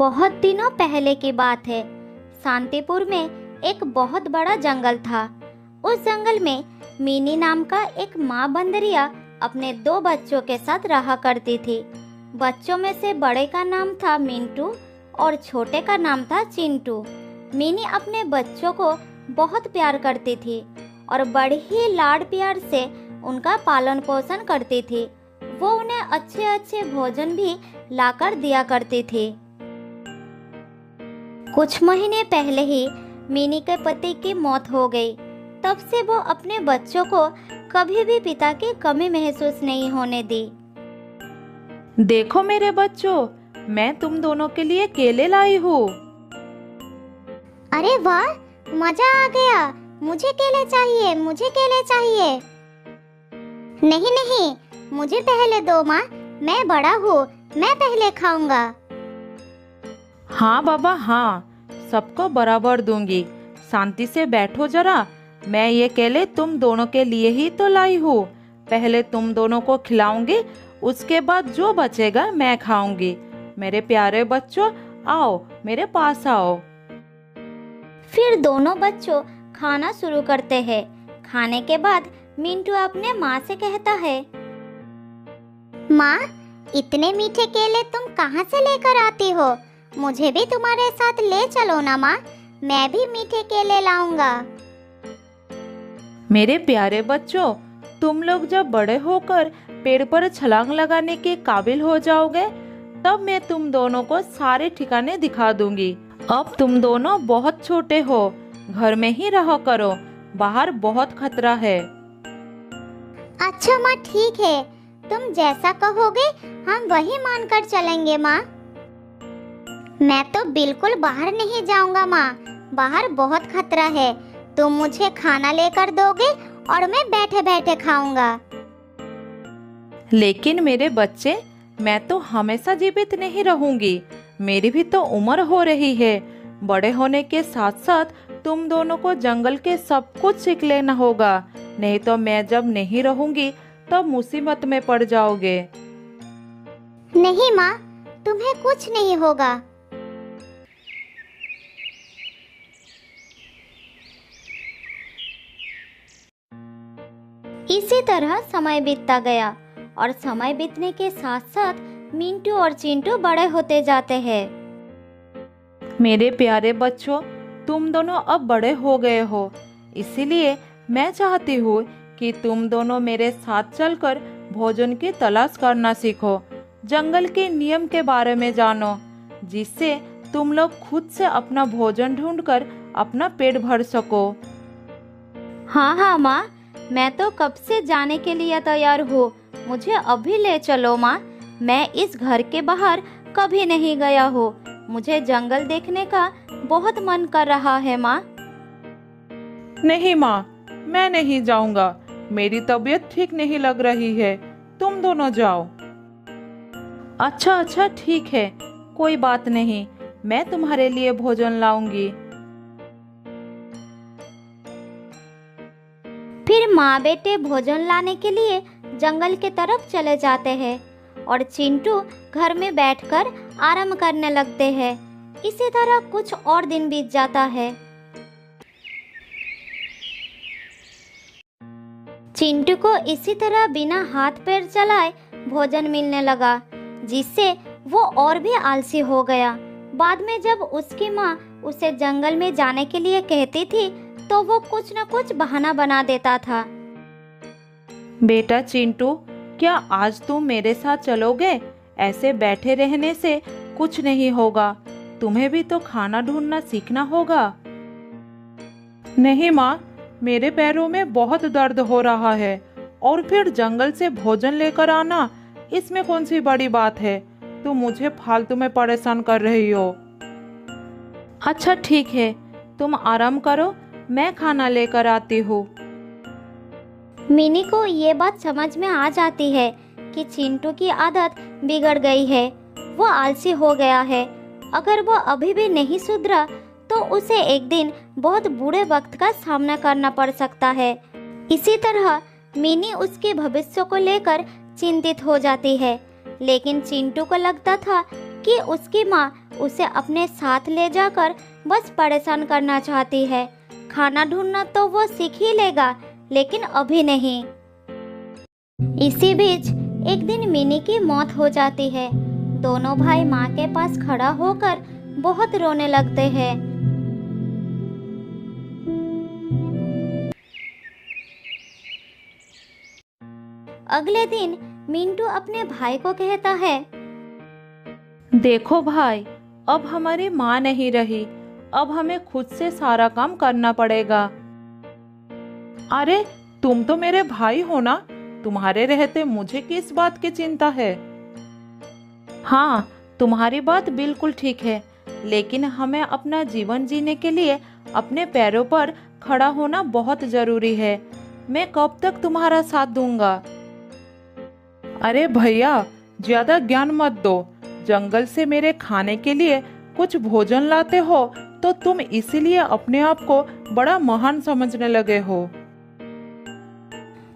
बहुत दिनों पहले की बात है। शांतिपुर में एक बहुत बड़ा जंगल था। उस जंगल में मिनी नाम का एक माँ बंदरिया अपने 2 बच्चों के साथ रहा करती थी। बच्चों में से बड़े का नाम था मिंटू और छोटे का नाम था चिंटू। मिनी अपने बच्चों को बहुत प्यार करती थी और बड़े ही लाड प्यार से उनका पालन पोषण करती थी। वो उन्हें अच्छे अच्छे भोजन भी लाकर दिया करती थी। कुछ महीने पहले ही मिनी के पति की मौत हो गई। तब से वो अपने बच्चों को कभी भी पिता की कमी महसूस नहीं होने दी। देखो मेरे बच्चों, मैं तुम दोनों के लिए केले लाई हूँ। अरे वाह, मजा आ गया। मुझे केले चाहिए, मुझे केले चाहिए। नहीं नहीं, मुझे पहले दो माँ, मैं बड़ा हूँ, मैं पहले खाऊंगा। हाँ बाबा हाँ, सबको बराबर दूंगी। शांति से बैठो जरा। मैं ये केले तुम दोनों के लिए ही तो लाई हूँ। पहले तुम दोनों को खिलाऊंगी, उसके बाद जो बचेगा मैं खाऊंगी। मेरे प्यारे बच्चों, आओ मेरे पास आओ। फिर दोनों बच्चों खाना शुरू करते हैं। खाने के बाद मिंटू अपने माँ से कहता है, माँ, इतने मीठे केले तुम कहाँ से लेकर आती हो? मुझे भी तुम्हारे साथ ले चलो ना माँ, मैं भी मीठे केले लाऊंगा। मेरे प्यारे बच्चों, तुम लोग जब बड़े होकर पेड़ पर छलांग लगाने के काबिल हो जाओगे, तब मैं तुम दोनों को सारे ठिकाने दिखा दूंगी। अब तुम दोनों बहुत छोटे हो, घर में ही रहा करो, बाहर बहुत खतरा है। अच्छा माँ, ठीक है, तुम जैसा कहोगे हम वही मानकर चलेंगे माँ। मैं तो बिल्कुल बाहर नहीं जाऊंगा माँ, बाहर बहुत खतरा है। तुम मुझे खाना लेकर दोगे और मैं बैठे बैठे खाऊंगा। लेकिन मेरे बच्चे, मैं तो हमेशा जीवित नहीं रहूंगी। मेरी भी तो उम्र हो रही है। बड़े होने के साथ साथ तुम दोनों को जंगल के सब कुछ सीख लेना होगा, नहीं तो मैं जब नहीं रहूंगी तब मुसीबत में पड़ जाओगे। नहीं माँ, तुम्हें कुछ नहीं होगा। इसी तरह समय बीतता गया और समय बीतने के साथ साथ मिंटू और चिंटू बड़े होते जाते हैं। मेरे प्यारे बच्चों, तुम दोनों अब बड़े हो गए हो, इसीलिए मैं चाहती हूँ कि तुम दोनों मेरे साथ चलकर भोजन की तलाश करना सीखो। जंगल के नियम के बारे में जानो, जिससे तुम लोग खुद से अपना भोजन ढूंढकर अपना पेट भर सको। हाँ हाँ माँ, मैं तो कब से जाने के लिए तैयार हूँ। मुझे अभी ले चलो माँ। मैं इस घर के बाहर कभी नहीं गया हूँ। मुझे जंगल देखने का बहुत मन कर रहा है माँ। नहीं माँ, मैं नहीं जाऊंगा। मेरी तबीयत ठीक नहीं लग रही है, तुम दोनों जाओ। अच्छा अच्छा ठीक है, कोई बात नहीं, मैं तुम्हारे लिए भोजन लाऊंगी। फिर माँ बेटे भोजन लाने के लिए जंगल की तरफ चले जाते हैं और चिंटू घर में बैठकर आराम करने लगते हैं। इसी तरह कुछ और दिन बीत जाता है। चिंटू को इसी तरह बिना हाथ पैर चलाए भोजन मिलने लगा, जिससे वो और भी आलसी हो गया। बाद में जब उसकी माँ उसे जंगल में जाने के लिए कहती थी, तो वो कुछ न कुछ बहाना बना देता था। बेटा चिंटू, क्या आज तुम मेरे साथ चलोगे? ऐसे बैठे रहने से कुछ नहीं होगा। तुम्हें भी तो खाना ढूंढना सीखना होगा। नहीं माँ, मेरे पैरों में बहुत दर्द हो रहा है और फिर जंगल से भोजन लेकर आना, इसमें कौन सी बड़ी बात है? तुम मुझे फालतू में परेशान कर रही हो। अच्छा ठीक है, तुम आराम करो, मैं खाना लेकर आती हूँ। मिनी को ये बात समझ में आ जाती है कि चिंटू की आदत बिगड़ गई है। वो आलसी हो गया है। अगर वो अभी भी नहीं सुधरा तो उसे एक दिन बहुत बुरे वक्त का सामना करना पड़ सकता है। इसी तरह मिनी उसके भविष्य को लेकर चिंतित हो जाती है। लेकिन चिंटू को लगता था कि उसकी माँ उसे अपने साथ ले जाकर बस परेशान करना चाहती है। खाना ढूंढना तो वो सीख ही लेगा, लेकिन अभी नहीं। इसी बीच एक दिन मिनी की मौत हो जाती है। दोनों भाई माँ के पास खड़ा होकर बहुत रोने लगते हैं। अगले दिन मिंटू अपने भाई को कहता है, देखो भाई, अब हमारी माँ नहीं रही, अब हमें खुद से सारा काम करना पड़ेगा। अरे तुम तो मेरे भाई हो ना, तुम्हारे रहते मुझे किस बात की चिंता है। हाँ, तुम्हारी बात बिल्कुल ठीक है, लेकिन हमें अपना जीवन जीने के लिए अपने पैरों पर खड़ा होना बहुत जरूरी है। मैं कब तक तुम्हारा साथ दूंगा। अरे भैया, ज्यादा ज्ञान मत दो। जंगल से मेरे खाने के लिए कुछ भोजन लाते हो तो तुम इसीलिए अपने आप को बड़ा महान समझने लगे हो।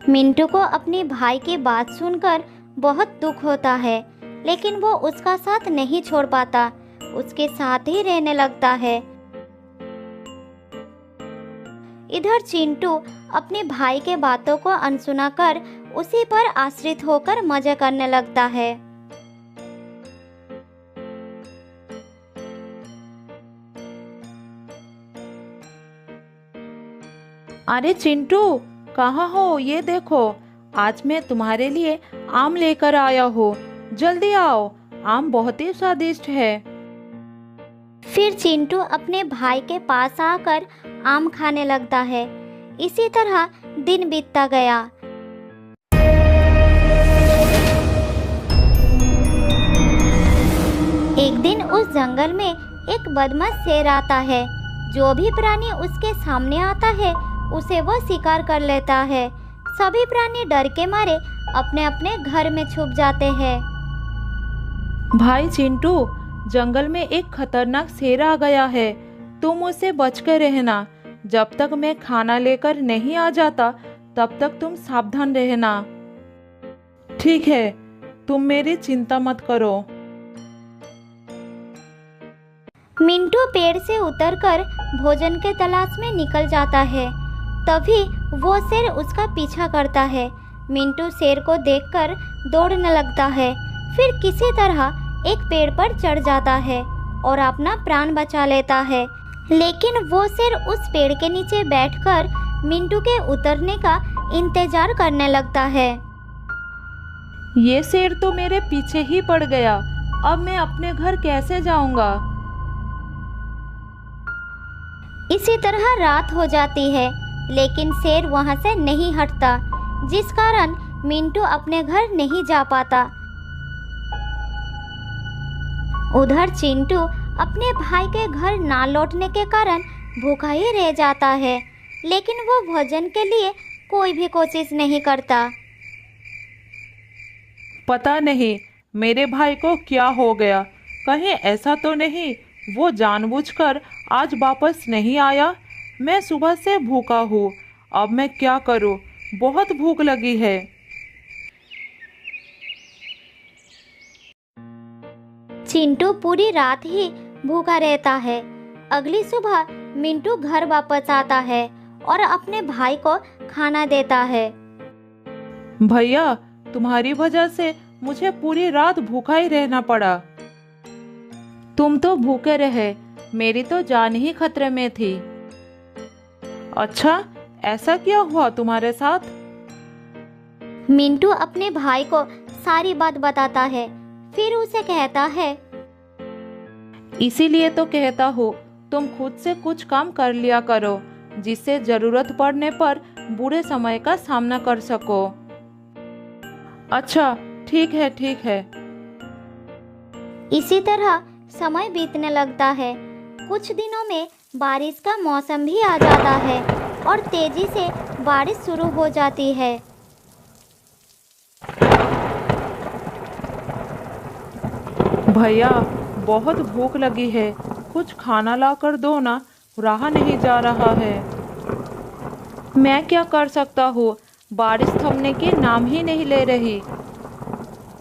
मिंटू को अपने भाई की बात सुनकर बहुत दुख होता है, लेकिन वो उसका साथ नहीं छोड़ पाता, उसके साथ ही रहने लगता है। इधर चिंटू अपने भाई के बातों को अनसुना कर उसी पर आश्रित होकर मजे करने लगता है। अरे चिंटू, कहाँ हो? ये देखो, आज मैं तुम्हारे लिए आम लेकर आया हूँ। जल्दी आओ, आम बहुत ही स्वादिष्ट है। फिर चिंटू अपने भाई के पास आकर आम खाने लगता है। इसी तरह दिन बीतता गया। एक दिन उस जंगल में एक बदमाश शेर आता है। जो भी प्राणी उसके सामने आता है उसे वो शिकार कर लेता है। सभी प्राणी डर के मारे अपने अपने घर में छुप जाते हैं। भाई चिंटू, जंगल में एक खतरनाक शेर आ गया है, तुम उससे बचकर रहना। जब तक मैं खाना लेकर नहीं आ जाता तब तक तुम सावधान रहना। ठीक है, तुम मेरी चिंता मत करो। मिंटू पेड़ से उतरकर भोजन के तलाश में निकल जाता है। तभी वो शेर उसका पीछा करता है। मिंटू शेर को देखकर दौड़ने लगता है। फिर किसी तरह एक पेड़ पर चढ़ जाता है और अपना प्राण बचा लेता है। लेकिन वो शेर उस पेड़ के नीचे बैठकर मिंटू के उतरने का इंतजार करने लगता है। ये शेर तो मेरे पीछे ही पड़ गया, अब मैं अपने घर कैसे जाऊंगा? इसी तरह रात हो जाती है, लेकिन शेर वहां से नहीं हटता, जिस कारण मिंटू अपने घर नहीं जा पाता। उधर चिंटू अपने भाई के घर ना लौटने के कारण भूखा ही रह जाता है, लेकिन वो भोजन के लिए कोई भी कोशिश नहीं करता। पता नहीं मेरे भाई को क्या हो गया। कहीं ऐसा तो नहीं वो जानबूझकर आज वापस नहीं आया? मैं सुबह से भूखा हूँ, अब मैं क्या करूँ? बहुत भूख लगी है। चिंटू पूरी रात ही भूखा रहता है। अगली सुबह मिंटू घर वापस आता है और अपने भाई को खाना देता है। भैया, तुम्हारी वजह से मुझे पूरी रात भूखा ही रहना पड़ा। तुम तो भूखे रहे, मेरी तो जान ही खतरे में थी। अच्छा, ऐसा क्या हुआ तुम्हारे साथ? मिंटू अपने भाई को सारी बात बताता है। फिर उसे कहता है, इसीलिए तो कहता हूँ तुम खुद से कुछ काम कर लिया करो, जिससे जरूरत पड़ने पर बुरे समय का सामना कर सको। अच्छा, ठीक है ठीक है। इसी तरह समय बीतने लगता है। कुछ दिनों में बारिश का मौसम भी आ जाता है और तेजी से बारिश शुरू हो जाती है। भैया, बहुत भूख लगी है, कुछ खाना ला कर दो ना, रहा नहीं जा रहा है। मैं क्या कर सकता हूँ, बारिश थमने के नाम ही नहीं ले रही।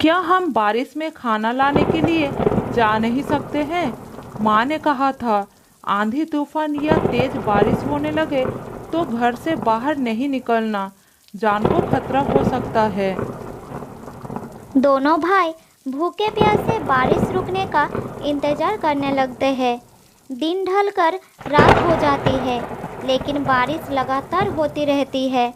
क्या हम बारिश में खाना लाने के लिए जा नहीं सकते हैं? माँ ने कहा था आंधी तूफान या तेज बारिश होने लगे तो घर से बाहर नहीं निकलना, जान को खतरा हो सकता है। दोनों भाई भूखे प्यासे बारिश रुकने का इंतजार करने लगते हैं। दिन ढलकर रात हो जाती है, लेकिन बारिश लगातार होती रहती है।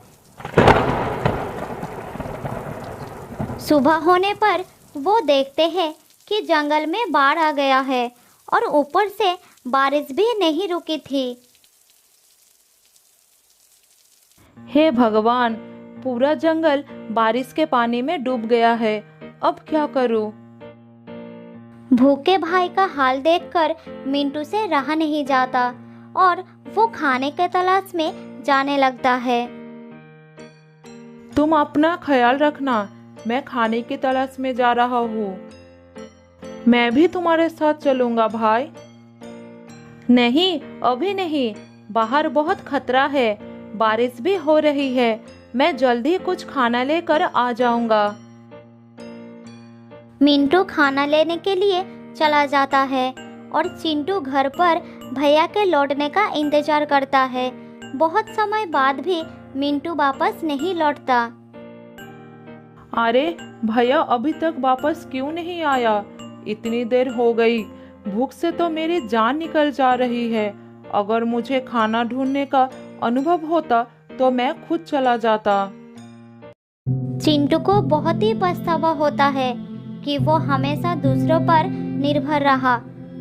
सुबह होने पर वो देखते हैं कि जंगल में बाढ़ आ गया है और ऊपर से बारिश भी नहीं रुकी थी। हे भगवान, पूरा जंगल बारिश के पानी में डूब गया है, अब क्या करूं? भूखे भाई का हाल देखकर मिंटू से रहा नहीं जाता और वो खाने के तलाश में जाने लगता है। तुम अपना ख्याल रखना, मैं खाने की तलाश में जा रहा हूँ। मैं भी तुम्हारे साथ चलूंगा भाई। नहीं, अभी नहीं, बाहर बहुत खतरा है, बारिश भी हो रही है, मैं जल्दी कुछ खाना लेकर आ जाऊंगा। मिंटू खाना लेने के लिए चला जाता है और चिंटू घर पर भैया के लौटने का इंतजार करता है। बहुत समय बाद भी मिंटू वापस नहीं लौटता। अरे भैया अभी तक वापस क्यों नहीं आया? इतनी देर हो गई, भूख से तो मेरी जान निकल जा रही है। अगर मुझे खाना ढूंढने का अनुभव होता तो मैं खुद चला जाता। चिंटू को बहुत ही पछतावा होता है कि वो हमेशा दूसरों पर निर्भर रहा।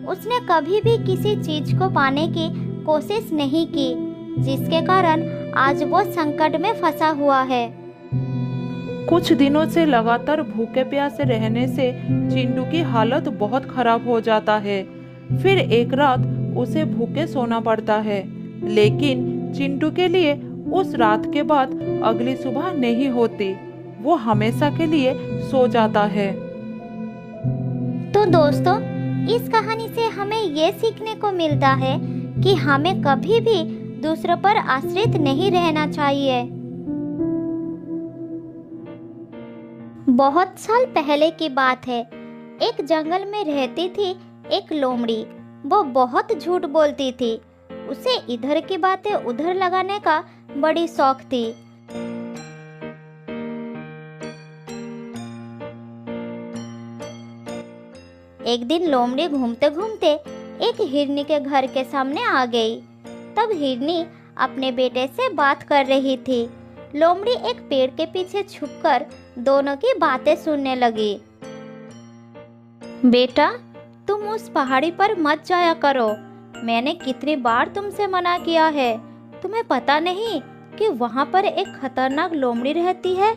उसने कभी भी किसी चीज को पाने की कोशिश नहीं की, जिसके कारण आज वो संकट में फंसा हुआ है। कुछ दिनों से लगातार भूखे प्यासे रहने से चिंटू की हालत बहुत खराब हो जाता है। फिर एक रात उसे भूखे सोना पड़ता है, लेकिन चिंटू के लिए उस रात के बाद अगली सुबह नहीं होती। वो हमेशा के लिए सो जाता है। तो दोस्तों, इस कहानी से हमें ये सीखने को मिलता है कि हमें कभी भी दूसरों पर आश्रित नहीं रहना चाहिए। बहुत साल पहले की बात है। एक जंगल में रहती थी एक लोमड़ी। वो बहुत झूठ बोलती थी। उसे इधर की बातें उधर लगाने का बड़ी शौक थी। एक दिन लोमड़ी घूमते घूमते एक हिरनी के घर के सामने आ गई। तब हिरनी अपने बेटे से बात कर रही थी। लोमड़ी एक पेड़ के पीछे छुपकर दोनों की बातें सुनने लगी। बेटा, तुम उस पहाड़ी पर मत जाया करो। मैंने कितनी बार तुमसे मना किया है। तुम्हें पता नहीं कि वहाँ पर एक खतरनाक लोमड़ी रहती है।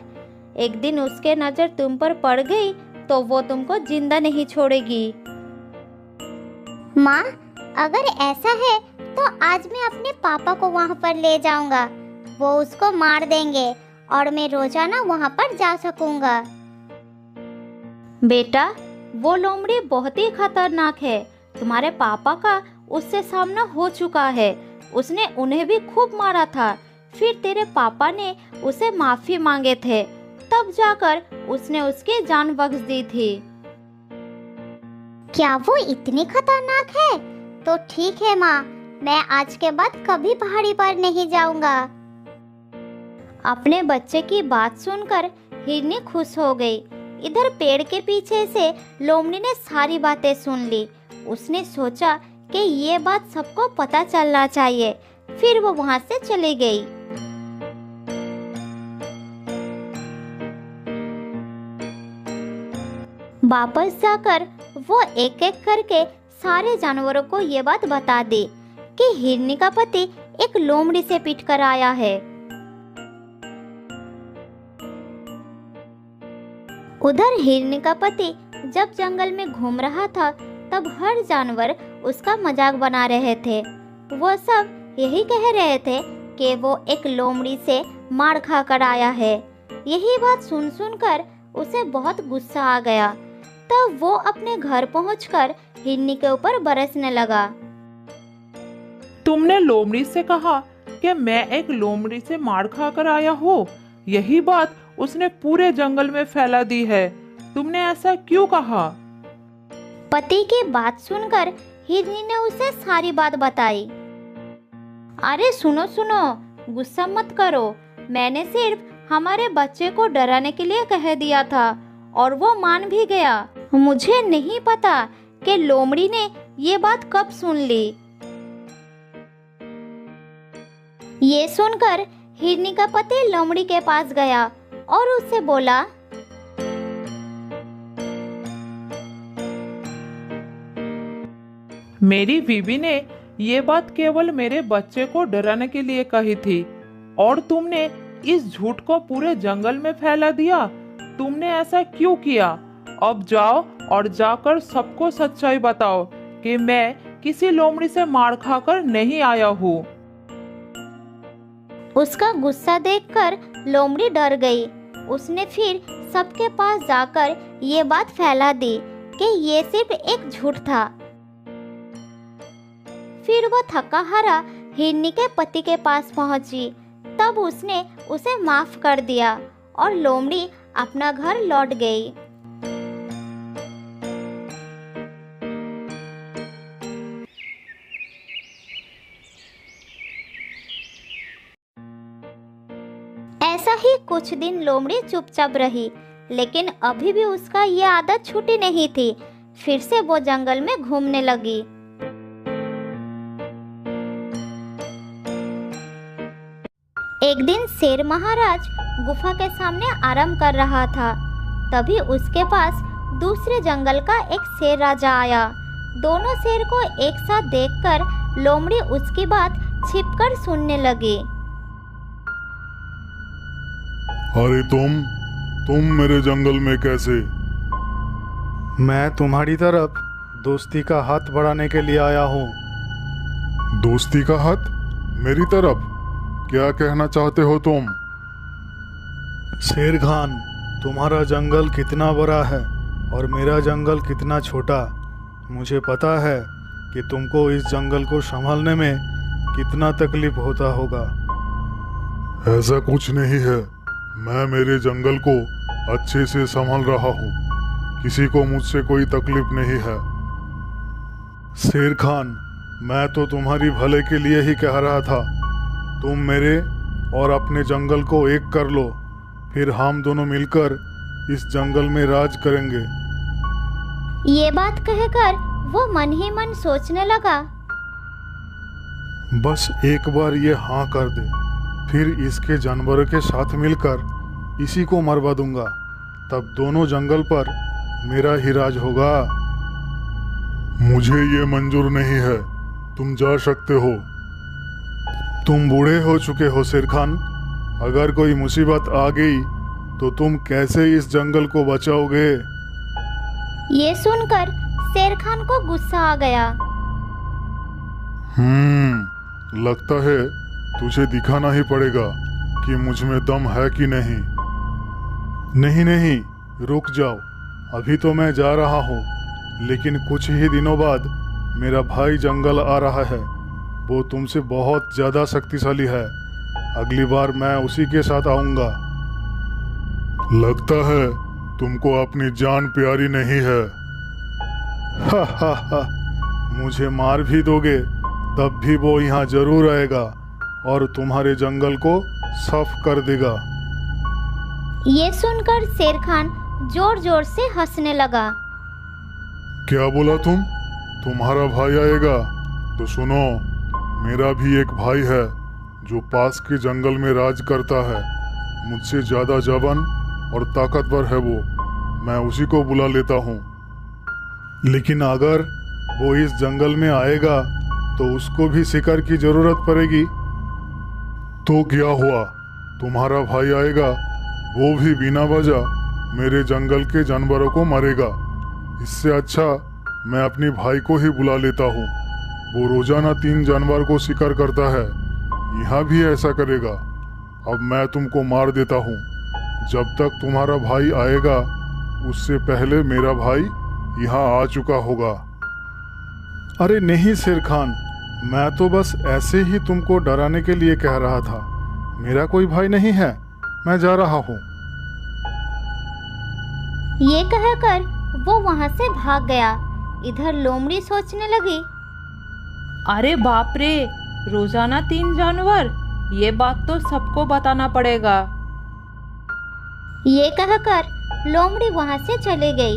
एक दिन उसके नजर तुम पर पड़ गई तो वो तुमको जिंदा नहीं छोड़ेगी। माँ, अगर ऐसा है तो आज मैं अपने पापा को वहाँ पर ले जाऊंगा। वो उसको मार देंगे और मैं रोजाना वहाँ पर जा सकूंगा। बेटा, वो लोमड़ी बहुत ही खतरनाक है। तुम्हारे पापा का उससे सामना हो चुका है। उसने उन्हें भी खूब मारा था। फिर तेरे पापा ने उसे माफी मांगे थे, तब जाकर उसने उसकी जान बख्श दी थी। क्या वो इतनी खतरनाक है? तो ठीक है माँ, मैं आज के बाद कभी पहाड़ी पर नहीं जाऊंगा। अपने बच्चे की बात सुनकर हिरनी खुश हो गई। इधर पेड़ के पीछे से लोमड़ी ने सारी बातें सुन ली। उसने सोचा कि ये बात सबको पता चलना चाहिए। फिर वो वहां से चली गई। वापस जाकर वो एक एक करके सारे जानवरों को ये बात बता दी कि हिरनी का पति एक लोमड़ी से पीट कर आया है। उधर हिरनी का पति जब जंगल में घूम रहा था, तब हर जानवर उसका मजाक बना रहे थे। वो सब यही कह रहे थे कि वो एक लोमड़ी से मार खा कर आया है। यही बात सुन सुनकर उसे बहुत गुस्सा आ गया। तब वो अपने घर पहुंचकर हिरनी के ऊपर बरसने लगा। तुमने लोमड़ी से कहा कि मैं एक लोमड़ी से मार खाकर आया हूँ। यही बात उसने पूरे जंगल में फैला दी है। तुमने ऐसा क्यों कहा? पति की बात सुनकर हिरनी ने उसे सारी बात बताई। अरे सुनो सुनो, गुस्सा मत करो, मैंने सिर्फ हमारे बच्चे को डराने के लिए कह दिया था और वो मान भी गया। मुझे नहीं पता कि लोमड़ी ने ये बात कब सुन ली। ये सुनकर हिरनी का पति लोमड़ी के पास गया और उससे बोला, मेरी बीवी ने ये बात केवल मेरे बच्चे को डराने के लिए कही थी और तुमने इस झूठ को पूरे जंगल में फैला दिया। तुमने ऐसा क्यों किया? अब जाओ और जाकर सबको सच्चाई बताओ कि मैं किसी लोमड़ी से मार खाकर नहीं आया हूँ। उसका गुस्सा देखकर लोमड़ी डर गई। उसने फिर सबके पास जाकर ये बात फैला दी कि ये सिर्फ एक झूठ था। फिर वो थका हारा हिरनी के पति के पास पहुंची। तब उसने उसे माफ कर दिया और लोमड़ी अपना घर लौट गई। ऐसा ही कुछ दिन लोमड़ी चुपचाप रही, लेकिन अभी भी उसका ये आदत छूटी नहीं थी। फिर से वो जंगल में घूमने लगी। एक दिन शेर महाराज गुफा के सामने आराम कर रहा था। तभी उसके पास दूसरे जंगल का एक शेर राजा आया। दोनों शेर को एक साथ देखकर लोमड़ी उसकी बात छिपकर सुनने लगी। अरे तुम मेरे जंगल में कैसे? मैं तुम्हारी तरफ दोस्ती का हाथ बढ़ाने के लिए आया हूँ। दोस्ती का हाथ? मेरी तरफ? क्या कहना चाहते हो तुम? शेर खान, तुम्हारा जंगल कितना बड़ा है और मेरा जंगल कितना छोटा। मुझे पता है कि तुमको इस जंगल को संभालने में कितना तकलीफ होता होगा। ऐसा कुछ नहीं है, मैं मेरे जंगल को अच्छे से संभाल रहा हूँ। किसी को मुझसे कोई तकलीफ नहीं है। शेर खान, मैं तो तुम्हारी भले के लिए ही कह रहा था। तुम मेरे और अपने जंगल को एक कर लो, फिर हम दोनों मिलकर इस जंगल में राज करेंगे। ये बात कहकर वो मन ही मन सोचने लगा। बस एक बार ये हाँ कर दे, फिर इसके जानवरों के साथ मिलकर इसी को मरवा दूंगा। तब दोनों जंगल पर मेरा ही राज होगा। मुझे ये मंजूर नहीं है, तुम जा सकते हो। तुम बूढ़े हो चुके हो शेर खान। अगर कोई मुसीबत आ गई तो तुम कैसे इस जंगल को बचाओगे? ये सुनकर शेर खान को गुस्सा आ गया। लगता है तुझे दिखाना ही पड़ेगा कि मुझ में दम है कि नहीं। नहीं, रुक जाओ। अभी तो मैं जा रहा हूँ, लेकिन कुछ ही दिनों बाद मेरा भाई जंगल आ रहा है। वो तुमसे बहुत ज्यादा शक्तिशाली है। अगली बार मैं उसी के साथ आऊंगा। लगता है तुमको अपनी जान प्यारी नहीं है। हा, मुझे मार भी दोगे तब भी वो यहाँ जरूर आएगा और तुम्हारे जंगल को साफ कर देगा। ये सुनकर शेर खान जोर जोर से हंसने लगा। क्या बोला तुम? तुम्हारा भाई आएगा? तो सुनो, मेरा भी एक भाई है जो पास के जंगल में राज करता है। मुझसे ज्यादा जवान और ताकतवर है वो। मैं उसी को बुला लेता हूँ। लेकिन अगर वो इस जंगल में आएगा तो उसको भी शिकार की जरूरत पड़ेगी। तो क्या हुआ? तुम्हारा भाई आएगा, वो भी बिना वजह मेरे जंगल के जानवरों को मारेगा। इससे अच्छा मैं अपनी भाई को ही बुला लेता हूँ। वो रोजाना 3 जानवर को शिकार करता है। यहाँ भी ऐसा करेगा। अब मैं तुमको मार देता हूँ। जब तक तुम्हारा भाई आएगा उससे पहले मेरा भाई यहाँ आ चुका होगा। अरे नहीं शेर खान, मैं तो बस ऐसे ही तुमको डराने के लिए कह रहा था। मेरा कोई भाई नहीं है, मैं जा रहा हूँ। ये कहकर वो वहां से भाग गया। इधर लोमड़ी सोचने लगी, अरे बाप रे, रोजाना 3 जानवर, ये बात तो सबको बताना पड़ेगा। ये कहकर लोमड़ी वहां से चली गई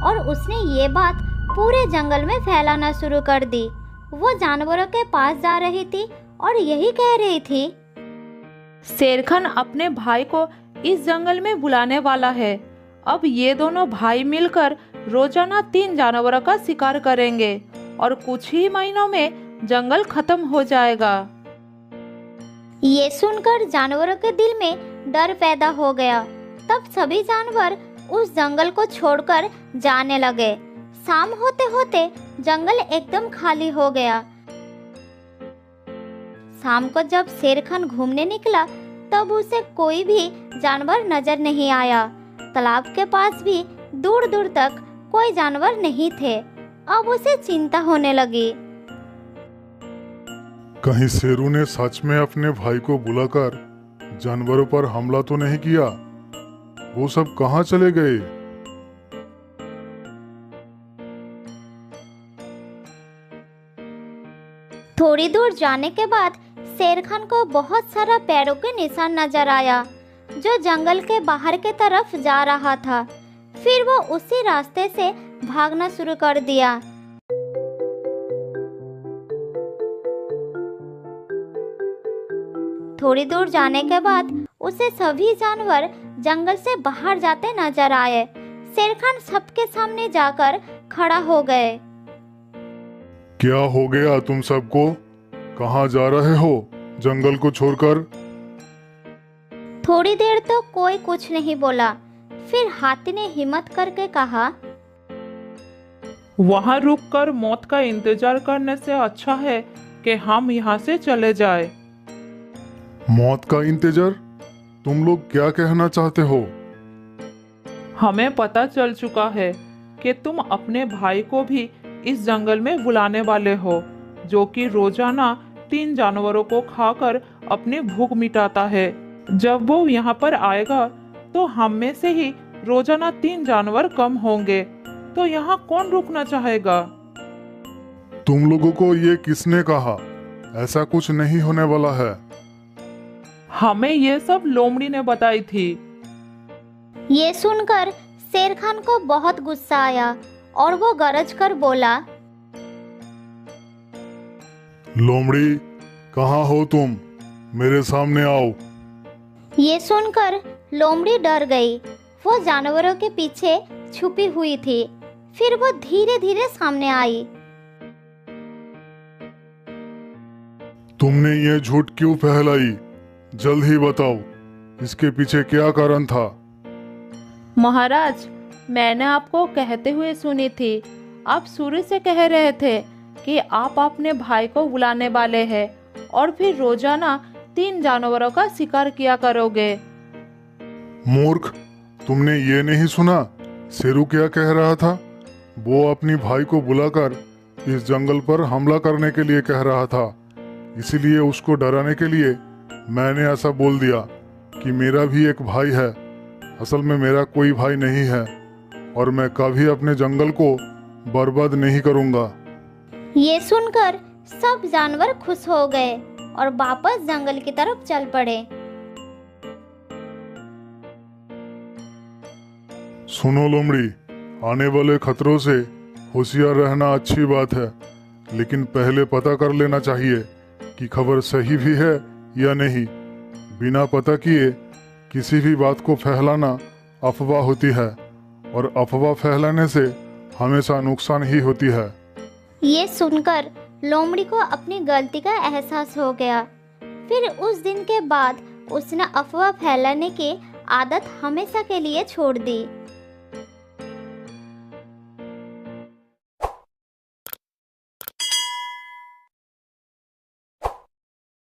और उसने ये बात पूरे जंगल में फैलाना शुरू कर दी। वो जानवरों के पास जा रही थी और यही कह रही थी, शेरखान अपने भाई को इस जंगल में बुलाने वाला है। अब ये दोनों भाई मिलकर रोजाना 3 जानवरों का शिकार करेंगे और कुछ ही महीनों में जंगल खत्म हो जाएगा। ये सुनकर जानवरों के दिल में डर पैदा हो गया। तब सभी जानवर उस जंगल को छोड़कर जाने लगे। शाम होते होते जंगल एकदम खाली हो गया। शाम को जब शेरखान घूमने निकला तब उसे कोई भी जानवर नजर नहीं आया। तालाब के पास भी दूर दूर तक कोई जानवर नहीं थे। अब उसे चिंता होने लगी। कहीं शेरू ने सच में अपने भाई को बुलाकर जानवरों पर हमला तो नहीं किया? वो सब कहाँ चले गए? थोड़ी दूर जाने के बाद शेरखान को बहुत सारा पैरों के निशान नजर आया जो जंगल के बाहर के तरफ जा रहा था। फिर वो उसी रास्ते से भागना शुरू कर दिया। थोड़ी दूर जाने के बाद उसे सभी जानवर जंगल से बाहर जाते नजर आए। शेरखान सबके सामने जाकर खड़ा हो गए। क्या हो गया तुम सबको? कहाँ जा रहे हो जंगल को छोड़कर? थोड़ी देर तो कोई कुछ नहीं बोला। फिर हाथी ने हिम्मत करके कहा, वहाँ रुककर मौत का इंतजार करने से अच्छा है कि हम यहाँ से चले जाए। मौत का इंतजार? तुम लोग क्या कहना चाहते हो? हमें पता चल चुका है कि तुम अपने भाई को भी इस जंगल में बुलाने वाले हो, जो कि रोजाना 3 जानवरों को खाकर अपनी भूख मिटाता है। जब वो यहाँ पर आएगा तो हम में से ही रोजाना 3 जानवर कम होंगे, तो यहाँ कौन रुकना चाहेगा? तुम लोगों को ये किसने कहा? ऐसा कुछ नहीं होने वाला है। हमें ये सब लोमड़ी ने बताई थी। ये सुनकर शेरखान को बहुत गुस्सा आया और वो गरज कर बोला, लोमड़ी, कहाँ हो तुम? मेरे सामने आओ। ये सुनकर लोमड़ी डर गई। वो जानवरों के पीछे छुपी हुई थी। फिर वो धीरे धीरे सामने आई। तुमने ये झूठ क्यों फैलाई? जल्द ही बताओ, इसके पीछे क्या कारण था? महाराज, मैंने आपको कहते हुए सुनी थी। आप शुरू से कह रहे थे कि आप अपने भाई को बुलाने वाले हैं और फिर रोजाना 3 जानवरों का शिकार किया करोगे। मूर्ख, तुमने ये नहीं सुना शेरू क्या कह रहा था? वो अपनी भाई को बुलाकर इस जंगल पर हमला करने के लिए कह रहा था। इसीलिए उसको डराने के लिए मैंने ऐसा बोल दिया कि मेरा भी एक भाई है। असल में मेरा कोई भाई नहीं है और मैं कभी अपने जंगल को बर्बाद नहीं करूंगा। ये सुनकर सब जानवर खुश हो गए और वापस जंगल की तरफ चल पड़े। सुनो लोमड़ी, आने वाले खतरों से होशियार रहना अच्छी बात है, लेकिन पहले पता कर लेना चाहिए कि खबर सही भी है या नहीं। बिना पता किए किसी भी बात को फैलाना अफवाह होती है और अफवाह फैलाने से हमेशा नुकसान ही होती है। ये सुनकर लोमड़ी को अपनी गलती का एहसास हो गया। फिर उस दिन के बाद उसने अफवाह फैलाने की आदत हमेशा के लिए छोड़ दी।